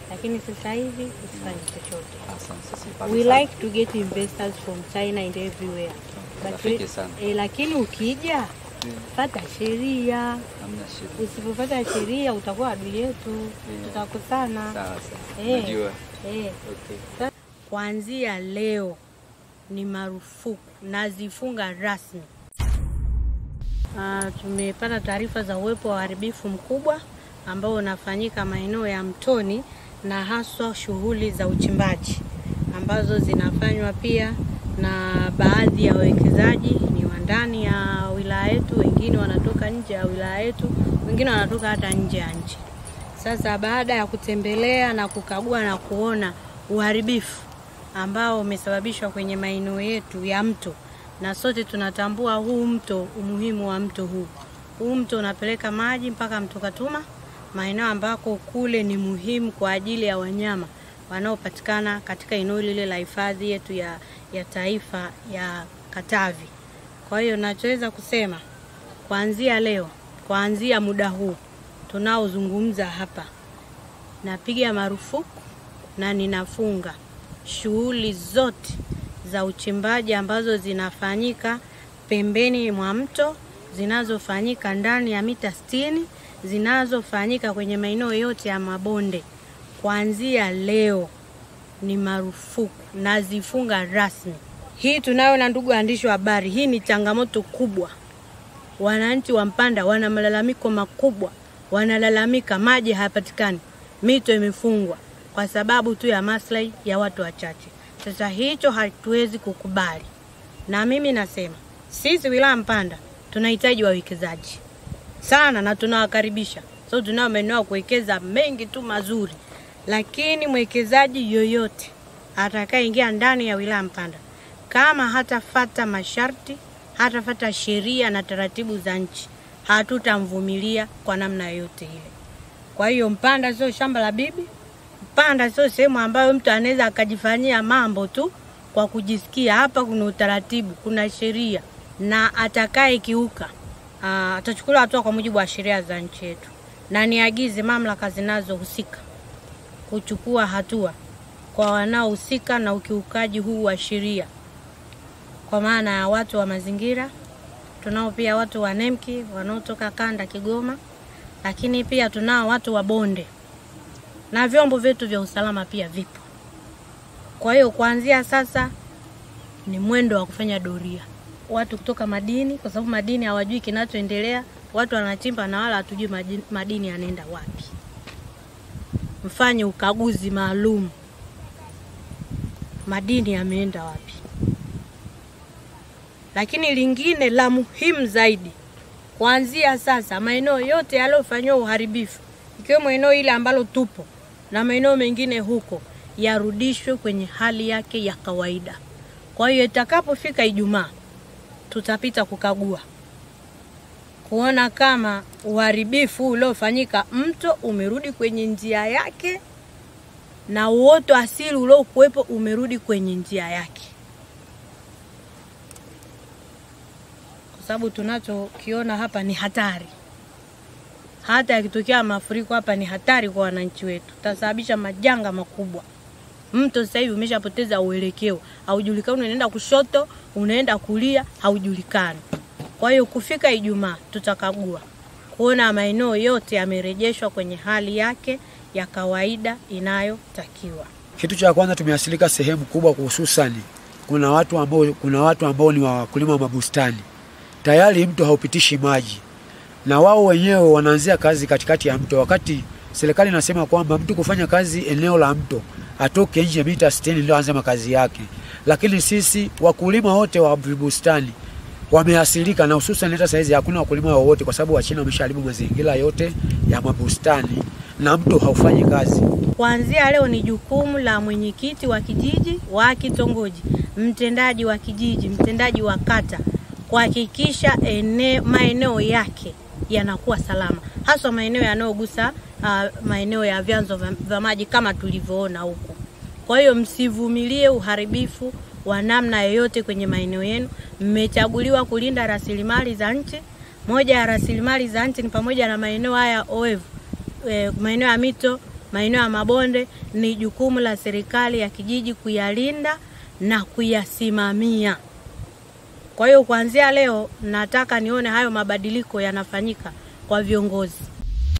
lakini sasa hivi usifanye chochote. We like to get investors from China and everywhere. Lakini ukija fata sheria. Usipofata sheria utakuwa adui yetu. Tutakosana. Najua. Okay. Kuanzia leo ni marufuku nazifunga rasmi. Tumepata taarifa za uwepo wa uharibifu mkubwa ambao unafanyika maeneo ya Mtoni na haswa shughuli za uchimbaji ambazo zinafanywa pia na baadhi ya wawekezaji ni wa ndani ya wilaya yetu, wengine wanatoka nje ya wilaya yetu, wengine wanatoka hata nje ya nchi. Sasa baada ya kutembelea na kukagua na kuona uharibifu ambao umesababishwa kwenye maeneo yetu ya mto, na sote tunatambua huu mto, umuhimu wa mto huu. Huu mto unapeleka maji mpaka mto Katuma, maeneo ambako kule ni muhimu kwa ajili ya wanyama wanaopatikana katika eneo lile la hifadhi yetu ya taifa ya Katavi. Kwa hiyo nachoweza kusema kuanzia leo, kuanzia muda huu tunaozungumza hapa, napiga marufuku na ninafunga shughuli zote za uchimbaji ambazo zinafanyika pembeni mwa mto, zinazofanyika ndani ya mita 60, zinazofanyika kwenye maeneo yote ya mabonde. Kuanzia leo ni marufuku nazifunga rasmi. Hii tunayo na ndugu waandishi wa habari, hii ni changamoto kubwa. Wananchi wa Mpanda wana malalamiko makubwa, wanalalamika maji hayapatikani, mito imefungwa kwa sababu tu ya maslahi ya watu wachache. Sasa hicho hatuwezi kukubali. Na mimi nasema sisi wilaya Mpanda tunahitaji wawekezaji sana na tunawakaribisha. So tunao maeneo kuwekeza mengi tu mazuri. Lakini mwekezaji yoyote atakayeingia ndani ya wilaya Mpanda kama hatafuata masharti, hatafuata sheria na taratibu za nchi, hatutamvumilia kwa namna yote ile. Kwa hiyo Mpanda sio shamba la bibi. Mpanda sio sehemu ambayo mtu anaweza akajifanyia mambo tu kwa kujisikia. Hapa kuna utaratibu, kuna sheria, na atakaye kiuka atachukuliwa hatua kwa mujibu wa sheria za nchi yetu. Na niagize mamlaka zinazohusika kuchukua hatua kwa wanaohusika na ukiukaji huu wa sheria. Kwa maana ya watu wa mazingira, tunao pia watu wa Nemki wanaotoka kanda Kigoma, lakini pia tunao watu wa bonde. Na vyombo vyetu vya usalama pia vipo. Kwa hiyo kuanzia sasa ni mwendo wa kufanya doria. Watu kutoka madini, kwa sababu madini hawajui kinachoendelea, watu wanachimba na wala hatujui madini yanaenda wapi. Mfanye ukaguzi maalum. Madini yameenda wapi? Lakini lingine la muhimu zaidi, kuanzia sasa maeneo yote yaliyofanywa uharibifu, ikiwemo eneo ile ambalo tupo na maeneo mengine huko, yarudishwe kwenye hali yake ya kawaida. Kwa hiyo itakapofika Ijumaa tutapita kukagua, kuona kama uharibifu uliofanyika mto umerudi kwenye njia yake na uoto asili uliokuwepo umerudi kwenye njia yake. Kwa sababu tunachokiona hapa ni hatari. Hata yakitokea mafuriko hapa ni hatari kwa wananchi wetu. Tutasababisha majanga makubwa. Mto sasa hivi umeshapoteza uelekeo. Haujulikani unaenda kushoto, unaenda kulia, haujulikani. Kwa hiyo kufika Ijumaa tutakagua kuona maeneo yote yamerejeshwa kwenye hali yake ya kawaida inayotakiwa. Kitu cha kwanza tumeasilika sehemu kubwa, hususani kuna watu ambao ni wakulima wa mabustani. Tayari mto haupitishi maji. Na wao wenyewe wanaanzia kazi katikati ya mto, wakati serikali inasema kwamba mtu kufanya kazi eneo la mto atoke nje mita 60 ndio aanze makazi yake. Lakini sisi wakulima wote wa bustani wameasilika, na hususan hata saizi hakuna wakulima wote kwa sababu Wachina wameshaharibu mazingira yote ya mabustani na mto haufanyi kazi. Kuanzia leo ni jukumu la mwenyekiti wa kijiji, wa kitongoji, mtendaji wa kijiji, mtendaji wa kata kuhakikisha maeneo yake yanakuwa salama, hasa maeneo yanayogusa maeneo ya vyanzo vya maji kama tulivyoona huko. Kwa hiyo msivumilie uharibifu wa namna yoyote kwenye maeneo yenu. Mmechaguliwa kulinda rasilimali za nchi. Moja ya rasilimali za nchi ni pamoja na maeneo haya oevu, maeneo ya mito, maeneo ya mabonde, ni jukumu la serikali ya kijiji kuyalinda na kuyasimamia. Kwa hiyo kuanzia leo nataka nione hayo mabadiliko yanafanyika kwa viongozi.